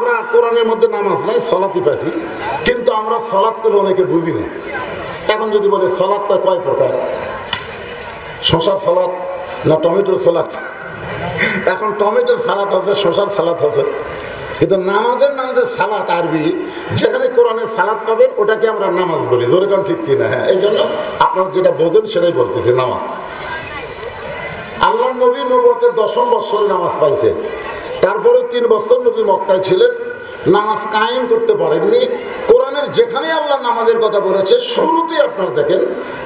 আমরা কোরআনের মধ্যে নামাজ নাই, সালাতই পাইছি, কিন্তু আমরা সালাত করে অনেকে বুঝি না। এখন যদি বলে সালাত কয় প্রকার, শশার সালাত না টমেটোর সালাত? এখন টমেটোর সালাত আছে, শশার সালাত আছে, কিন্তু নামাজের নাম যে সালাত আরবি, যেখানে কোরআনের সালাত পাবেন ওটাকে আমরা নামাজ বলি। ধরে কারণ ঠিক কিনা? হ্যাঁ, এই জন্য আপনারা যেটা বোঝেন সেটাই বলতেছি, নামাজ। আল্লাহ নবী নবুয়তের 10ম বৎসরে নামাজ পাইছে, তারপরে 3 বছর নবী মক্কায় ছিলেন, নামাজ কায়েম করতে পারেননি। কোরআনের যেখানে আল্লাহ নামাজের কথা বলেছে শুরুতে আপনারা দেখেন,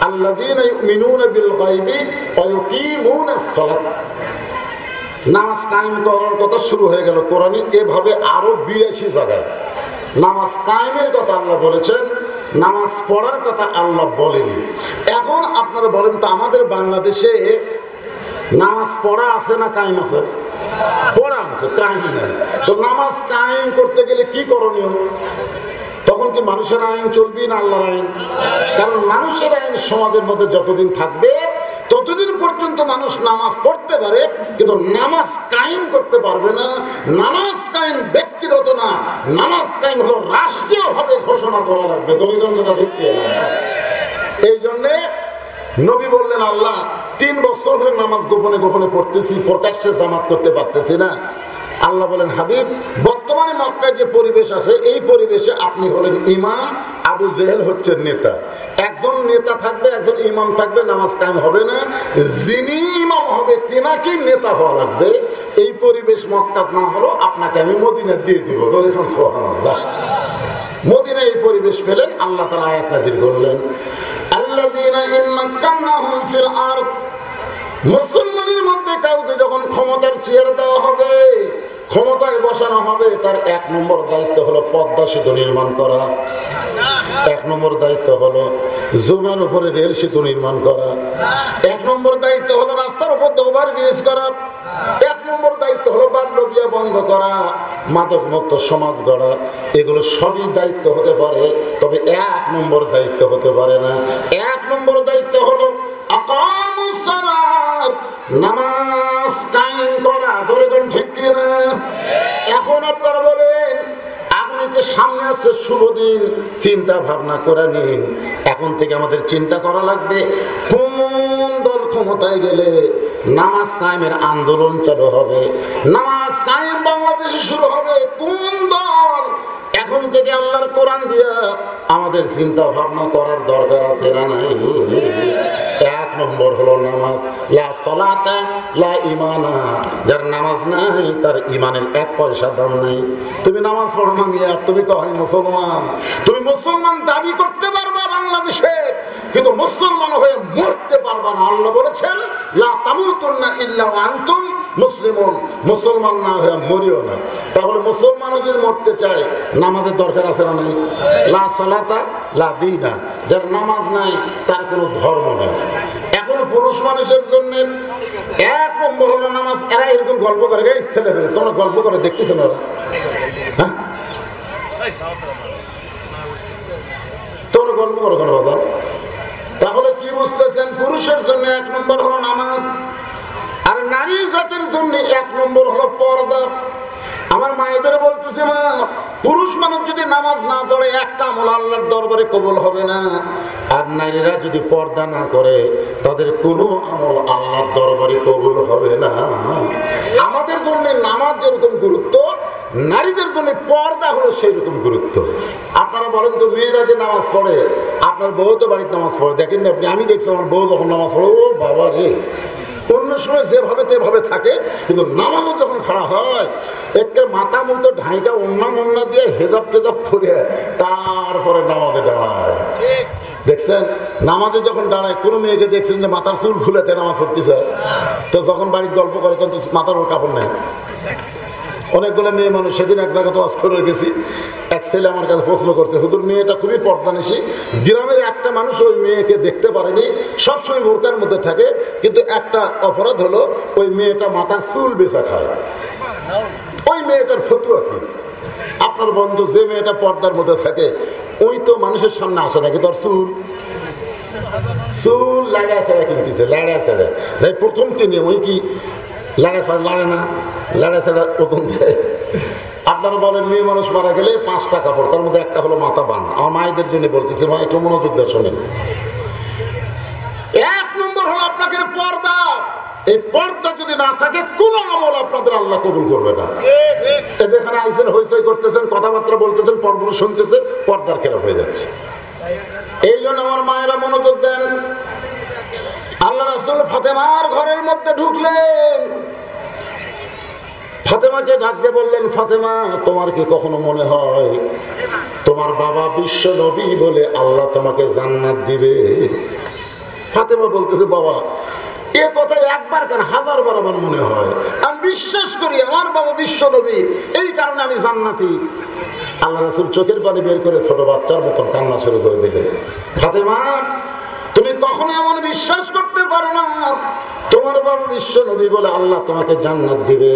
আল্লাযীনা ইউমিনুনা বিল গায়বি ওয়া ইউকিমুনাস সালাত, নামাজ কায়েম করার কথা শুরু হয়ে গেল কোরআনে। এভাবে আরো 82 জায়গায় নামাজ কায়েমের কথা আল্লাহ বলেছেন, নামাজ পড়ার কথা আল্লাহ বলেনি। এখন আপনারা বলেন তো, আমাদের বাংলাদেশে নামাজ পড়া আছে না কায়েম আছে? পড়া আছে, কায়েম নেই। তো নামাজ কায়েম করতে গেলে কি করণীয়? তখন কি মানুষের আইন চলবে না আল্লাহর আইন? কারণ মানুষের আইন সমাজের মধ্যে যতদিন থাকবে ততদিন পর্যন্ত মানুষ নামাজ পড়তে পারে, কিন্তু নামাজ কায়েম করতে পারবে না। নামাজ কায়েম ব্যক্তিগত না, নামাজ কায়েম হলো রাষ্ট্রীয়ভাবে ঘোষণা করা লাগবে। এই জন্যে নবী বললেন, আল্লাহ 3 বছর হলে নামাজ গোপনে গোপনে পড়তেছি, প্রকাশ্যে জামাত করতে পারতেছি না। আল্লাহ বলেন, হাবিব, বর্তমানে মক্কায় যে পরিবেশ আছে এই পরিবেশে আপনি হলেন ইমাম, আবু জেহেল হচ্ছে নেতা। একজন নেতা থাকবে, একজন ইমাম থাকবে, নামাজ কায়েম হবে না। যিনি ইমাম হবে তেনাকে নেতা হওয়া লাগবে। এই পরিবেশ মক্কা না হলো আপনাকে আমি মদিনা দিয়ে দিব। এখন সুবহানাল্লাহ, মদিনা এই পরিবেশ পেলেন, আল্লাহ তাআলা আয়াত নাযিল করলেন, আল্লাযীনা ইন মাক্কানাহুম ফিল আরদ, মুসলমানের মধ্যে কাউকে যখন ক্ষমতার চেয়ার দেওয়া হবে, ক্ষমতায় বসানো হবে, তার 1 নম্বর দায়িত্ব হলো পদ্মা সেতু নির্মাণ করা, 1 নম্বর দায়িত্ব হলো যমুনার উপরে রেল সেতু নির্মাণ করা, 1 নম্বর দায়িত্ব হলো রাস্তার উপর ওভার ব্রিজ করা, 1 নম্বর দায়িত্ব হলো বাল্য বিয়ে বন্ধ করা, মাদক মুক্ত সমাজ গড়া। এগুলো সবই দায়িত্ব হতে পারে, তবে 1 নম্বর দায়িত্ব হতে পারে না। 1 নম্বর দায়িত্ব হলো আকামুস সালাত, নামাজ কায়েম করা। ধরে কোন ঠিক কিনা? এখন আপনারা বলেন, আগামীতে সামনে আছে শুভ দিন, চিন্তা ভাবনা করে নিন। এখন থেকে আমাদের চিন্তা করা লাগবে, কোন দল ক্ষমতায় গেলে নামাজ কায়েমের আন্দোলন চালু হবে, নামাজ কায়েম বাংলাদেশে শুরু হবে, কোন দল। এখন থেকে আল্লাহর কোরআন দিয়া আমাদের চিন্তা ভাবনা করার দরকার আছে না নাই? 1 নম্বর হলো নামাজ। লা সালাতা লা ঈমানা, যার নামাজ নাই তার ঈমানের 1 পয়সা দাম নাই। তুমি নামাজ পড়ো না মিয়া, তুমি কই মুসলমান? তুমি মুসলমান দাবি করতে পারবা বাংলাদেশে, কিন্তু মুসলমান হয়ে মরতে পারবা না। আল্লাহ বলেছেন, লা তামুতুন্না ইল্লা ওয়া আনতুম মুসলিমুন, মুসলমান না হয়ে মরিও না। তাহলে মুসলমানও যদি মরতে চায় নামাজের দরকার আছে না নাই? লা সালাতা লা দীনা, যার নামাজ নাই তার কোনো ধর্ম নেই। এখন পুরুষ মানুষের জন্য 1 নম্বর হলো নামাজ। এরা এরকম গল্প করে, এই ছেলে পেলে তোমরা গল্প করে দেখতেছো না? হ্যাঁ, তোমরা গল্প করো কেন বাবা? তাহলে কি বুঝতেছেন? পুরুষের জন্য 1 নম্বর হলো নামাজ, আর নারী জাতির জন্য 1 নম্বর হলো পর্দা। আমার মায়েদের বলতেছে, মা, পুরুষ মানুষ যদি নামাজ না পড়ে একটা আমল আল্লাহর দরবারে কবুল হবে না, আর নারীরা যদি পর্দা না করে তাদের কোনো আমল আল্লাহর দরবারে কবুল হবে না। আমাদের জন্য নামাজ যেরকম গুরুত্ব, নারীদের জন্য পর্দা হলো সেই রকম গুরুত্ব। আপনারা বলেন তো, মেয়েরা যে নামাজ পড়ে, আপনার বউ তো বাড়িতে নামাজ পড়ে, দেখেন না আপনি? আমি দেখছি আমার বউ যখন নামাজ পড়ে, ও বাবা রে, অন্য সময় যেভাবে তেভাবে থাকে, কিন্তু নামাজও যখন খাড়া হয় একটা মাথা মতো ঢাইকা অন্যা দিয়ে হেজাব টেজাব পরে তারপরে নামাজে দাঁড়ায়। দেখছেন, নামাজে যখন দাঁড়ায়, কোনো মেয়েকে দেখছেন যে মাথার চুল খুলেতে নামাজ পড়তেছে? তো যখন বাড়ির গল্প করে কিন্তু মাথার ওর কাপড় নেই। অনেকগুলো মেয়ে মানুষ, সেদিন এক জায়গায় তো অস্ত্র করে গেছি, এক ছেলে আমার কাছে প্রশ্ন করছে, হুজুর মেয়েটা খুবই পর্দানিশী, গ্রামের একটা মানুষ ওই মেয়েকে দেখতে পারেনি, সবসময় বোরকার মধ্যে থাকে, কিন্তু একটা অপরাধ হলো ওই মেয়েটা মাথার চুল বেচা খায়। ওই মেয়েটার ফতুয়া কি? আপনার বন্ধু যে মেয়েটা পর্দার মধ্যে থাকে ওই তো মানুষের সামনে আসে নাকি তোর চুল লাড়া ছাড়া কিনতেছে, লাড়া ছাড়া যাই প্রথম কিনে ওই কি লাড়া ছাড়া লাড়ে না, লাড়া ছাড়া ওজন দেয়। আপনারা বলেন মেয়ে মানুষ মারা গেলে 5টা কাপড়, তার মধ্যে একটা হলো মাথা বান। আমার মায়েদের জন্য বলতেছি, ভাই একটু মনোযোগ দিয়ে শোনেন। 1 নম্বর হলো আপনাকে পর্দা। এই পর্দা যদি না থাকে কোন আমল আপনাদের আল্লাহ কবুল করবে না। যেখানে আইসেন হইচই করতেছেন, কথাবার্তা বলতেছেন, পর্ব শুনতেছে, পর্দার খেলাপ হয়ে যাচ্ছে। এই জন্য আমার মায়েরা মনোযোগ দেন। আল্লাহ রাসূল ফাতেমার ঘরের মধ্যে ঢুকলেন, ফাতেমাকে ডাক দিয়ে বললেন, ফাতেমা তোমার কি কখনো মনে হয় তোমার বাবা বিশ্ব নবী বলে আল্লাহ তোমাকে জান্নাত দিবে? ফাতেমা বলতেছে, বাবা এ কথা একবার কেন 1000 বার আমার মনে হয়। আমি বিশ্বাস করি আমার বাবা বিশ্ব নবী, এই কারণে আমি জান্নাতি। আল্লাহ রাসূল চোখের পানি বের করে ছোট বাচ্চার মতন কান্না শুরু করে দিলেন। ফাতেমা তুমি কখনো এমন বিশ্বাস করতে পারো না তোমার বাবা বিশ্ব নবী বলে আল্লাহ তোমাকে জান্নাত দিবে।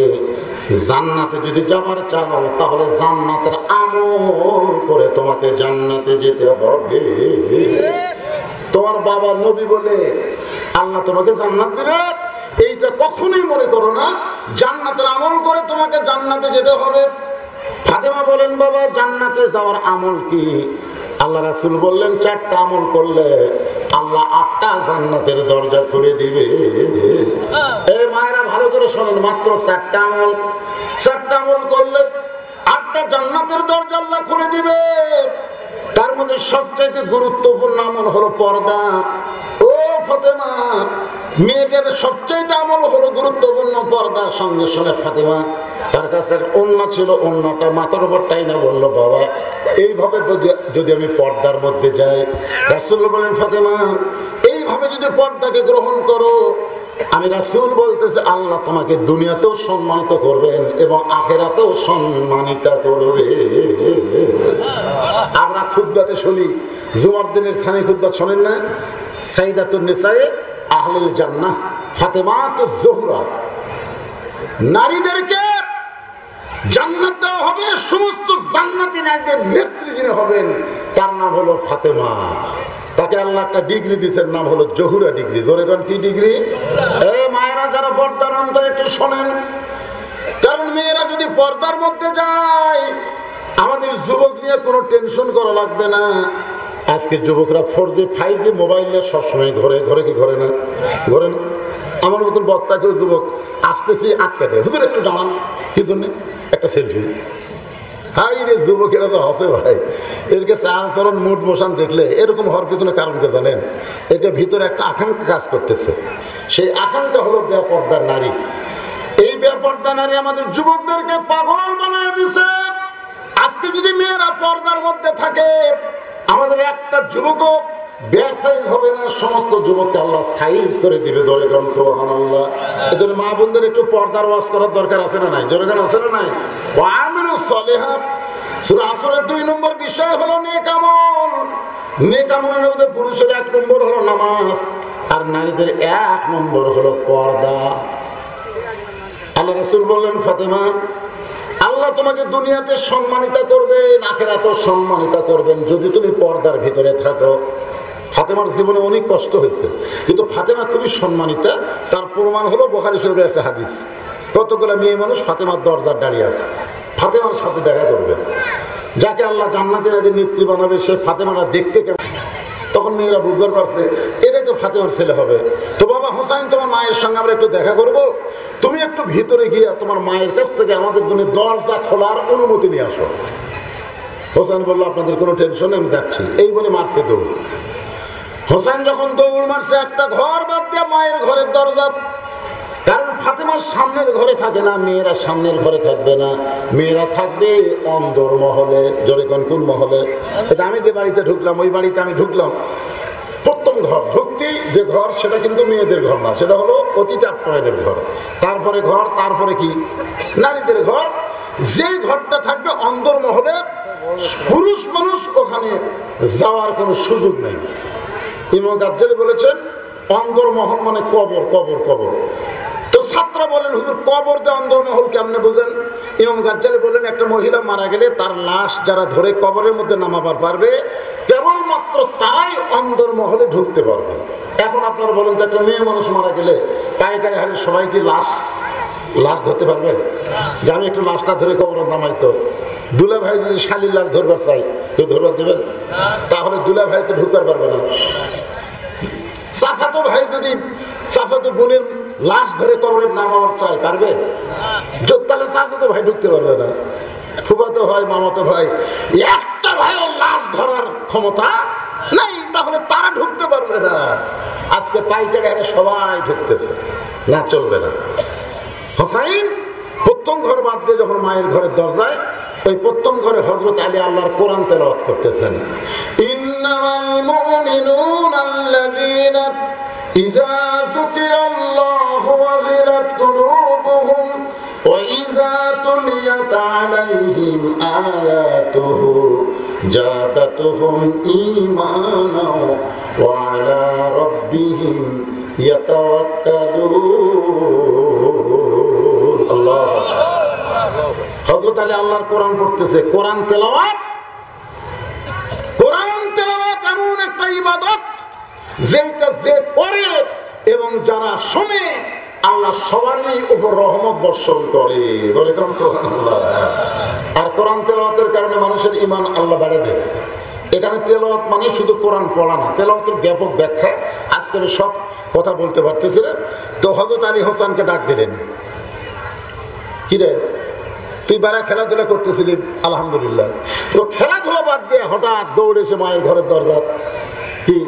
জান্নাতে যদি যাবার চাও তাহলে জান্নাতের আমল করে তোমাকে জান্নাতে যেতে হবে। তোমার বাবা নবী বলে আল্লাহ তোমাকে জান্নাত দিবে, এইটা কখনোই মনে করো না। জান্নাতের আমল করে তোমাকে জান্নাতে যেতে হবে। ফাতেমা বলেন, বাবা জান্নাতে যাওয়ার আমল কি? আল্লাহ রাসূল বললেন, 4টা আমল করলে আল্লাহ 8টা জান্নাতের দরজা খুলে দিবে। এই মায়েরা ভালো করে শোনেন, মাত্র 4টা আমল। 4টা আমল করলে 8টা জান্নাতের দরজা আল্লাহ খুলে দিবে। তার মধ্যে সবচেয়ে গুরুত্বপূর্ণ আমল হলো পর্দা। ও ফাতেমা, মেয়েদের সবচেয়ে আমল হলো গুরুত্বপূর্ণ পর্দার সঙ্গে সঙ্গে ফাতেমা তার কাছে ওড়না ছিল, ওড়নাটা মাথার উপর টাইনা বলল, বাবা এইভাবে যদি আমি পর্দার মধ্যে যাই, রাসূল বলেন, ফাতেমা এইভাবে যদি পর্দাকে গ্রহণ করো, আমি রাসূল বলতেছে আল্লাহ তোমাকে দুনিয়াতেও সম্মানিত করবেন এবং আখিরাতেও সম্মানিত করবে। আমরা খুতবাতে শুনি, জুমার দিনের সানি খুতবা শোনেন না? সাইদাতুন নিসায়ে আহলুল জান্নাহ ফাতেমাতুজ জোহরা, নারীদেরকে জান্নাত দেওয়া হবে। সমস্ত জান্নাতি নারীদের নেত্রী যিনি হবেন তার নাম হলো ফাতেমা। তাকে আল্লাহ একটা ডিগ্রি দিয়েছেন, নাম হলো জহুরা ডিগ্রি। ধরে কোন কি ডিগ্রি? মায়েরা যারা পর্দার অন্তরে একটু শোনেন, কারণ মেয়েরা যদি পর্দার মধ্যে যায় আমাদের যুবক নিয়ে কোনো টেনশন করা লাগবে না। আজকে যুবকরা 4G 5G মোবাইল নিয়ে সবসময় ঘরে ঘরে, কি ঘরে না? ঘরে না? আমার মতন বক্তাকেও যুবক আসতেছি আটকে দেয়, হুজুর একটু দাঁড়ান, কি জন্যে? একটা সেলফি। হাই রে যুবকেরা তো হসে ভাই, এরকে চালচরণ মুড মোশন দেখলে এরকম হওয়ার পিছনে কারণকে জানেন? এরকে ভিতরে একটা আকাঙ্ক্ষা কাজ করতেছে। সেই আকাঙ্ক্ষা হলো বেপর্দার নারী। এই বেপর্দা নারী আমাদের যুবকদেরকে পাগল বানিয়ে দিছে। আজকে যদি মেয়েরা পর্দার মধ্যে থাকে, আমাদের একটা যুবকও বেসাইজ হবে না, সমস্ত যুবককে আল্লাহ সাইজ করে দিবে। ধরে গান সুবহানাল্লাহ। এজন্য মা বোনদের একটু পর্দার ওয়াজ করার দরকার আছে না নাই? জোরে গান আছে না নাই? ওয়া আমিলুস সালিহাত। সূরা আসরের 2 নম্বর বিষয় হলো নেক আমল। নেক আমলের মধ্যে পুরুষের 1 নম্বর হলো নামাজ, আর নারীদের 1 নম্বর হলো পর্দা। আল্লাহ রাসূল বললেন, ফাতেমা আল্লাহ তোমাকে দুনিয়াতে সম্মানিত করবেন, আখিরাতেও সম্মানিত করবেন যদি তুমি পর্দার ভিতরে থাকো। ফাতেমার জীবনে অনেক কষ্ট হয়েছে, কিন্তু ফাতেমা খুবই সম্মানিতা। তার প্রমাণ হলো বুখারী শরীফের একটা হাদিস। কতগুলো মেয়ে মানুষ ফাতেমার দরজার দাঁড়িয়ে আছে, ফাতেমার সাথে দেখা করবে। যাকে আল্লাহ জান্নাতের নেত্রী বানাবে সে ফাতেমারা দেখতে কেমন, তখন মেয়েরা বুঝতে পারছে এটাই তো ফাতেমার ছেলে হবে। তো বাবা হোসাইন, তোমার মায়ের সঙ্গে আমরা একটু দেখা করব, তুমি একটু ভিতরে গিয়ে তোমার মায়ের কাছ থেকে আমাদের জন্য দরজা খোলার অনুমতি নিয়ে আসো। হোসেন বললো, আপনাদের কোনো টেনশন নেই, আমি যাচ্ছি। এই বলে মারছে দৌড়। হোসেন যখন দৌড় মারছে, একটা ঘর বাদ দিয়ে মায়ের ঘরের দরজা, কারণ ফাতেমার সামনের ঘরে থাকে না, মেয়েরা সামনের ঘরে থাকবে না, মেয়েরা থাকবে অন্দর মহলে। জোরে কোন মহলে? আমি যে বাড়িতে ঢুকলাম ওই বাড়িতে আমি ঢুকলাম, প্রথম ঘর ঢুকতে যে ঘর সেটা কিন্তু মেয়েদের ঘর না, সেটা হলো অতিথি আপ্যায়নের ঘর। তারপরে ঘর, তারপরে কি নারীদের ঘর। যে ঘরটা থাকবে অন্দর মহলে, পুরুষ মানুষ ওখানে যাওয়ার কোনো সুযোগ নেই। ইমাম গাজ্জালী বলেছেন অন্দর মহল মানে কবর, কবর, কবর। তো ছাত্র বলেন, হুজুর কবর দিয়ে অন্দরমহল কেমনে বুঝেন? ইমাম গাজ্জালী বলেন, একটা মহিলা মারা গেলে তার লাশ যারা ধরে কবরের মধ্যে নামাবার পারবে, কেবলমাত্র তারাই অন্দরমহলে ঢুকতে পারবে। এখন আপনারা বলেন তো, একটা মেয়ে মানুষ মারা গেলে পাইকারি হারে সবাই কি লাশ লাশ ধরতে পারবে? যে আমি একটু লাশটা ধরে কবর নামাই, তো দুলা ভাই যদি শালির লাশ ধরবার চাই, কেউ ধরবার দেবেন? তাহলে দুলা ভাই তো ঢুকবার পারবে না। চাচাতো ভাই যদি চাচাতো বোনের লাশ ধরে কবরের নামাবার চাই, পারবে? তাহলে চাচাতো ভাই ঢুকতে পারবে না। ফুফাতো ভাই, মামাতো ভাই, একটা ভাইও লাশ ধরার ক্ষমতা নাই, তাহলে তারা ঢুকতে পারবে না। আজকে পাইকারি হারে সবাই ঢুকতেছে, না চলবে না। হোসাইন প্রথম ঘর বাদ দিয়ে যখন মায়ের ঘরের দরজায়, ওই প্রথম ঘরে হযরত আলী আল্লাহর কোরআন তেলাওয়াত করতেছেন। ইন্নামাল মুমিনুনা আল্লাযীনা ইযা যুকিরাল্লাহু ওয়াজিলাত কুলুবুহুম ওয়া ইযা তুলিয়াত আলাইহিম আয়াতুহু জাদাতুহুম ঈমানাও ওয়া আলা রাব্বিহিম ইয়াতাওয়াক্কালুন। আল্লাহু আকবার। হযরত আলী আল্লাহর কোরআন পড়তেছে। কোরআন তেলাওয়াত এমন একটা ইবাদত, যেটা যে করে এবং যারা শুনে আল্লাহ সবারই উপর রহমত বর্ষণ করে। সুবহানাল্লাহ। আর কোরআন তেলাওয়াতের কারণে মানুষের ঈমান আল্লাহ বাড়িয়ে দেয়। এখানে তেলাওয়াত মানে শুধু কোরআন পড়া না, তেলাওয়াতের ব্যাপক ব্যাখ্যা। আজকের সব কথা বলতে পারতেছি না। তো হযরত আলী হোসেনকে ডাক দিলেন, কিরে তুই বারা খেলাধুলা করতেছিলি, আলহামদুলিল্লাহ, তো খেলাধুলা বাদ দিয়ে হঠাৎ দৌড়ে এসে মায়ের ঘরের দরজা কি?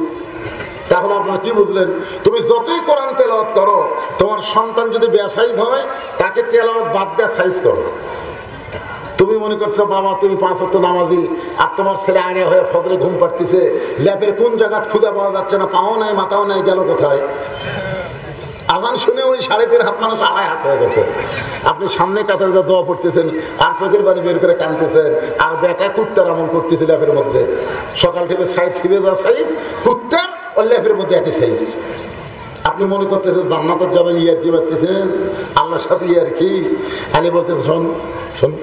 তাহলে আপনারা কি বুঝলেন? তুমি যতই কোরআন তেলাওয়াত করো, তোমার সন্তান যদি বেসাইজ হয়, তাকে তেলাওয়াত বাদ দিয়ে সাইজ করো। তুমি মনে করছো বাবা তুমি 5 ওয়াক্ত নামাজি, আর তোমার ছেলে আইনে হয়ে ফজরে ঘুম পাড়তেছে, ল্যাপের কোন জায়গা খুঁজে পাওয়া যাচ্ছে না, পাও নাই মাথাও নাই, গেল কোথায়? আজান শুনে উনি 3.5 হাত, মানুষ 2.5 হাত হয়ে গেছে। আপনি সামনে কাতারে যা দোয়া পড়তেছেন, আর চোখের পানি বের করে কাঁদতেছেন, আর বেটা কুত্তার আমল করতেছে ল্যাপের মধ্যে। সকাল থেকে সাইজ ছিবে যা সাইজ, কুত্তার ও ল্যাপের মধ্যে একই সাইজ। আপনি মনে করতেছেন জান্নাতের যাবেন, ইয়ার কি বাড়তেছেন আল্লাহর সাথে, ইয়ার কি? আলী বলতেছে শোন শোন,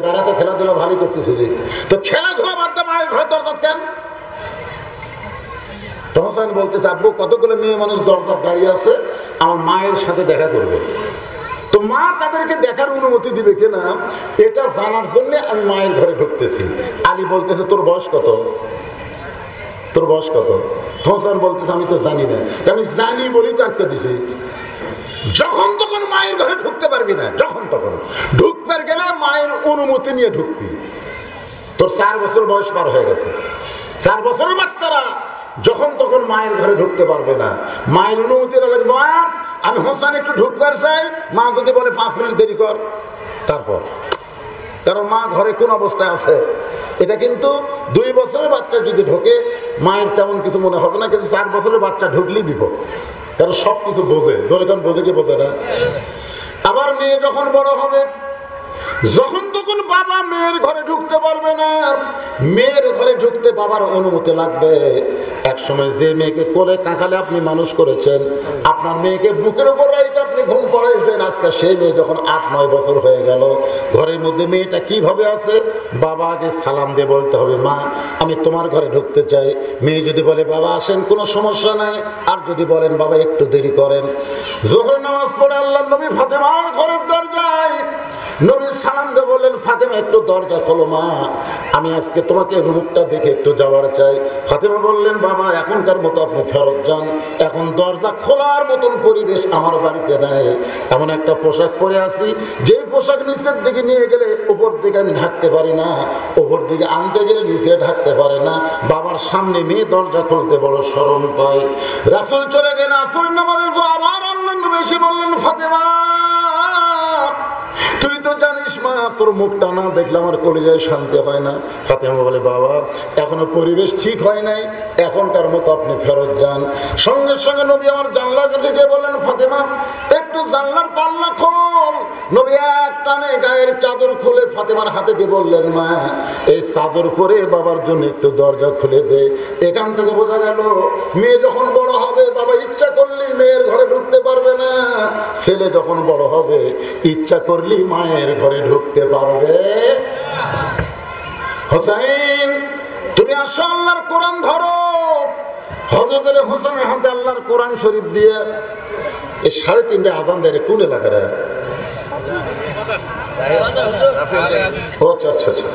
বেড়া তো খেলাধুলা ভালোই করতেছিলি, তো খেলাধুলা বাদ দিয়ে মায়ের ঘরের দরজা কেন? হোসেন বলতেছে আব্বু কতগুলো মেয়ে মানুষ দরজার দাঁড়িয়ে আছে, আমার মায়ের সাথে দেখা করবে, তো মা তাদেরকে দেখার অনুমতি দিবে কিনা এটা জানার জন্য আমি মায়ের ঘরে ঢুকতেছি। আলী বলতেছে তোর বয়স কত? তোর বয়স কত? হোসেন বলতেছে আমি তো জানি না। আমি জানি বলেই তো আটকে দিছি। যখন তখন মায়ের ঘরে ঢুকতে পারবি না, যখন তখন ঢুকতে গেলে মায়ের অনুমতি নিয়ে ঢুকবি। তোর 4 বছর বয়স পার হয়ে গেছে। 4 বছরের বাচ্চারা যখন তখন মায়ের ঘরে ঢুকতে পারবে না, মায়ের অনুমতি লাগবে। মা আমি হোসেন একটু ঢুকবার চাই, মা যদি বলে 5 মিনিট দেরি কর, তারপর। কারণ মা ঘরে কোন অবস্থায় আছে, এটা কিন্তু 2 বছরের বাচ্চা যদি ঢোকে মায়ের তেমন কিছু মনে হবে না, কিন্তু 4 বছরের বাচ্চা ঢুকলেই বিপদ। কারণ সব কিছু বোঝে, জোরে কারণ বোঝে কি বোঝে না। আবার মেয়ে যখন বড় হবে, যখন তখন বাবা মেয়ের ঘরে ঢুকতে পারবে না, মেয়ের ঘরে ঢুকতে বাবার অনুমতি লাগবে। এক সময় যে মেয়েকে কোলে কাঁখালে আপনি মানুষ করেছেন, আপনার মেয়েকে বুকের উপর রাইতে আপনি ঘুম পড়াইছেন, আজকে সেই মেয়ে যখন 8-9 বছর হয়ে গেল, ঘরের মধ্যে মেয়েটা কিভাবে আছে? বাবা আগে সালাম দিয়ে বলতে হবে মা আমি তোমার ঘরে ঢুকতে চাই। মেয়ে যদি বলে বাবা আসেন, কোনো সমস্যা নাই। আর যদি বলেন বাবা একটু দেরি করেন। জোহর নামাজ পড়ে আল্লাহর নবী ফাতেমার ঘরের দরজায় নবী সালাম দিয়ে বললেন ফাতেমা একটু দরজা খোলো মা, আমি আজকে তোমাকে মুখটা দেখে একটু যাওয়ার চাই। ফাতেমা বললেন বাবা এখনকার মতো আপনি ফেরত যান, এখন দরজা খোলার মতন পরিবেশ আমার বাড়িতে নাই। এমন একটা পোশাক পরে আছি, যেই পোশাক নিচের দিকে নিয়ে গেলে উপর দিকে আমি ঢাকতে পারি না, উপর দিকে আনতে গেলে নিচে ঢাকতে পারে না। বাবার সামনে মেয়ে দরজা খুলতে বড় শরম পায়। রাসূল চলে গেলেন আসরের নামাজের পর, আবার আল্লাহর নবী এসে বললেন ফাতেমা তুই তো জানিস মা তোর মুখটা না দেখলে আমার কলিজায় শান্তি হয় না। ফাতেমা বলে বাবা এখনো পরিবেশ ঠিক হয় নাই, এখনকার মতো আপনি ফেরত যান। সঙ্গে সঙ্গে নবী আমার জানলার কাছে গিয়ে বললেন ফাতেমা একটু জানলার পাল্লা খোল। নবী এক টানে গায়ের চাদর খুলে ফাতেমার হাতে দিয়ে বললেন মা এই চাদর পরে বাবার জন্য একটু দরজা খুলে দে। এখান থেকে বোঝা গেল মেয়ে যখন বড় হবে বাবা ইচ্ছা করলেই মেয়ের ঘরে ঢুকতে পারবে না, ছেলে যখন বড় হবে ইচ্ছা করলেই মায়ের ঘরে ঢুকতে পারবে। হোসেন তুমি আসো আল্লাহর কোরআন ধরো। হযরত হোসেনের হাতে আল্লাহর কোরআন শরীফ দিয়ে এই 3:30 আজান দেয় কোন এলাকার? আচ্ছা আচ্ছা আচ্ছা